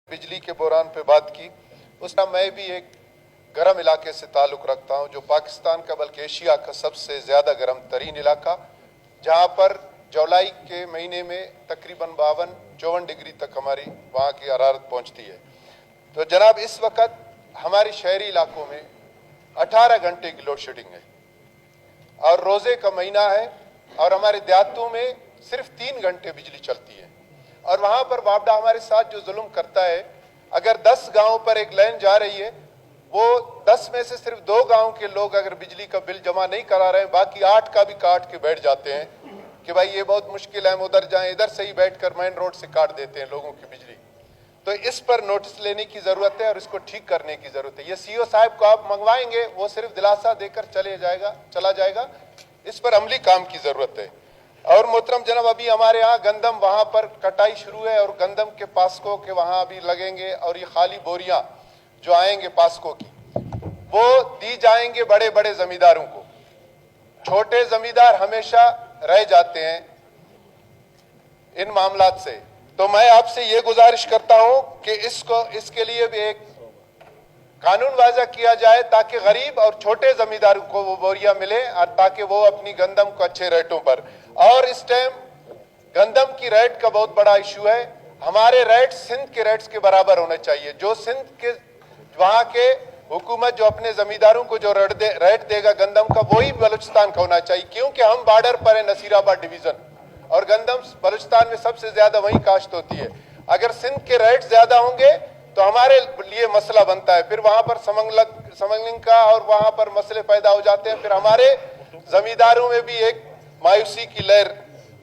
बिजली के बहरान पे बात की। उसका मैं भी एक गर्म इलाके से ताल्लुक़ रखता हूँ, जो पाकिस्तान का बल्कि एशिया का सबसे ज़्यादा गर्म तरीन इलाका, जहाँ पर जुलाई के महीने में तकरीबन 52-54 डिग्री तक हमारी वहाँ की हरारत पहुँचती है। तो जनाब, इस वक्त हमारे शहरी इलाकों में 18 घंटे की लोड शेडिंग है और रोज़े का महीना है और हमारे देहातों में सिर्फ 3 घंटे बिजली चलती है। और वहाँ पर वापडा हमारे साथ जो जुल्म करता है, अगर 10 गाँव पर एक लाइन जा रही है, वो 10 में से सिर्फ 2 गाँव के लोग अगर बिजली का बिल जमा नहीं करा रहे हैं, बाकी 8 का भी काट के बैठ जाते हैं कि भाई ये बहुत मुश्किल है, हम उधर जाएं, इधर से ही बैठकर मेन रोड से काट देते हैं लोगों की बिजली। तो इस पर नोटिस लेने की ज़रूरत है और इसको ठीक करने की ज़रूरत है। ये सीओ साहब को आप मंगवाएंगे, वो सिर्फ दिलासा देकर चला जाएगा, इस पर अमली काम की ज़रूरत है। और मोहतरम जनाब, अभी हमारे यहाँ गंदम वहाँ पर कटाई शुरू है और गंदम के पास्को के वहाँ अभी लगेंगे और ये खाली बोरियां जो आएंगे पास्को की, वो दी जाएंगे बड़े बड़े जमींदारों को। छोटे जमींदार हमेशा रह जाते हैं इन मामलात से। तो मैं आपसे ये गुजारिश करता हूं कि इसके लिए भी एक कानून वाज़ा किया जाए ताकि गरीब और छोटे जमींदारों को वो बोरियां मिले और ताकि वो अपनी गंदम को अच्छे रेटों पर। और इस टाइम गंदम की रेट का बहुत बड़ा इशू है। हमारे रेट सिंध के रेट्स के बराबर होने चाहिए। जो सिंध के वहाँ के हुकूमत जो अपने जमींदारों को जो रेट देगा गंदम का, वही बलूचिस्तान का होना चाहिए, क्योंकि हम बॉर्डर पर है, नसीराबाद डिवीजन, और गंदम बलूचिस्तान में सबसे ज्यादा वहीं काश्त होती है। अगर सिंध के रेट ज्यादा होंगे तो हमारे लिए मसला बनता है, फिर वहां पर समगलिंग का और वहां पर मसले पैदा हो जाते हैं, फिर हमारे जमींदारों में भी एक मायूसी की लहर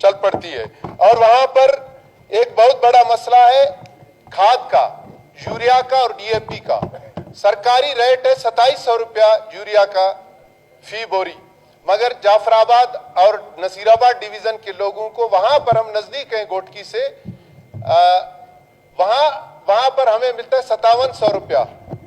चल पड़ती है। और वहां पर एक बहुत बड़ा मसला है खाद का, यूरिया का और डीएपी का। सरकारी रेट है 2700 रुपया यूरिया का फी बोरी, मगर जाफराबाद और नसीराबाद डिवीजन के लोगों को, वहां पर हम नजदीक हैं गोटकी से, वहां पर हमें मिलता है 5700 रुपया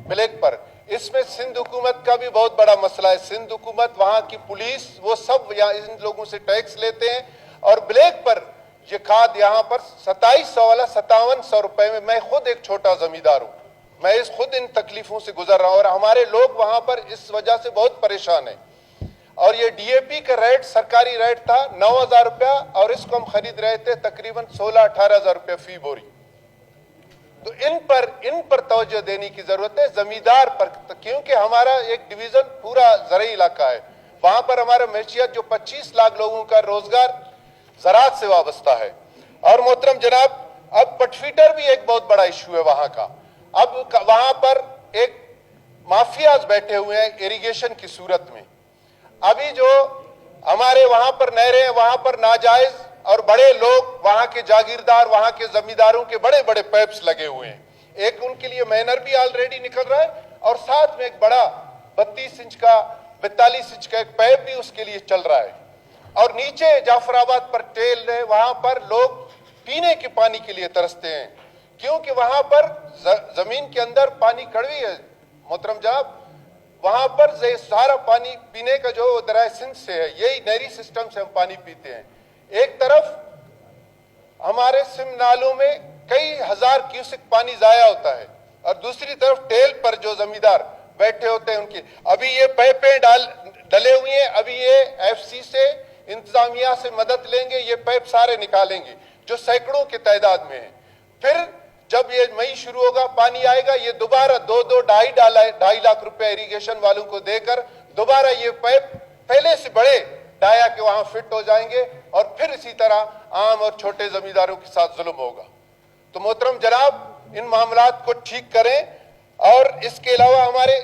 ब्लैक पर। इसमें सिंध हुकूमत का भी बहुत बड़ा मसला है। सिंध हुकूमत, वहां की पुलिस, वो सब यहाँ इन लोगों से टैक्स लेते हैं और ब्लैक पर ये खाद यहाँ पर 2700 वाला 5700 रुपए में। मैं खुद एक छोटा जमींदार हूँ, मैं खुद इन तकलीफों से गुजर रहा हूँ और हमारे लोग वहां पर इस वजह से बहुत परेशान है। और ये डीएपी का रेट, सरकारी रेट था 9000 रुपया और इसको हम खरीद रहे थे तकरीबन 16-18 रुपया फी बोरी। तो इन पर तवज्जो देने की जरूरत है जमींदार पर, क्योंकि हमारा एक डिवीजन पूरा ज़राई इलाका है। वहां पर हमारा मैशियत जो 25 लाख लोगों का रोजगार ज़राअत से वाबस्ता है। और मोहतरम जनाब, अब पटफीटर भी एक बहुत बड़ा इशू है वहां का। अब वहां पर एक माफियाज बैठे हुए हैं इरिगेशन की सूरत में। अभी जो हमारे वहां पर नहरें हैं, वहां पर नाजायज और बड़े लोग, वहां के जागीरदार, वहां के जमींदारों के बड़े बड़े पाइप्स लगे हुए हैं। एक उनके लिए मैनर भी ऑलरेडी निकल रहा है और साथ में एक बड़ा 42 इंच का 42 इंच का एक पाइप भी उसके लिए चल रहा है। और नीचे जाफराबाद पर टेल है, वहां पर लोग पीने के पानी के लिए तरसते हैं, क्योंकि वहां पर जमीन के अंदर पानी कड़वी है। मोहतरम जनाब, वहां पर सारा पानी पीने का जो दरिया सिंध से है, यही नहरी सिस्टम से हम पानी पीते हैं। एक तरफ हमारे सिम नालों में कई हजार क्यूसेक पानी जाया होता है और दूसरी तरफ टेल पर जो जमींदार बैठे होते हैं उनकी अभी ये पाइपें डले हुए हैं। अभी ये एफसी से, इंतजामिया से मदद लेंगे, ये पाइप सारे निकालेंगे जो सैकड़ों की तादाद में है। फिर जब ये मई शुरू होगा, पानी आएगा, ये दोबारा 2-2-2.5 लाख रुपए इरिगेशन वालों को देकर दोबारा ये पाइप पहले से बड़े डाया के वहां फिट हो जाएंगे और फिर इसी तरह आम और छोटे जमींदारों के साथ जुल्म होगा। तो मोहतरम जनाब, इन मामलात को ठीक करें। और इसके अलावा हमारे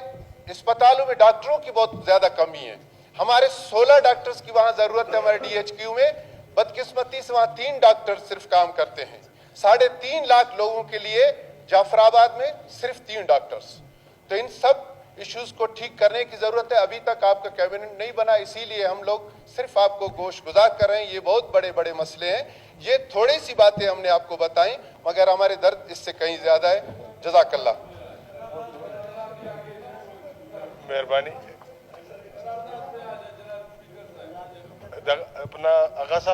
अस्पतालों में डॉक्टरों की बहुत ज्यादा कमी है। हमारे 16 डॉक्टर्स की वहां जरूरत है हमारे DHQ में। बदकिस्मती से वहां 3 डॉक्टर सिर्फ काम करते हैं। 3.5 लाख लोगों के लिए जाफराबाद में सिर्फ 3 डॉक्टर्स। तो इन सब इश्यूज को ठीक करने की जरूरत है। अभी तक आपका कैबिनेट नहीं बना, इसीलिए हम लोग सिर्फ आपको गोशगुजार कर रहे हैं। ये बहुत बड़े बड़े मसले हैं। ये थोड़ी सी बातें हमने आपको बताई, मगर हमारे दर्द इससे कहीं ज्यादा है। जज़ाकल्लाह। मेहरबानी। अपना आगा साहब।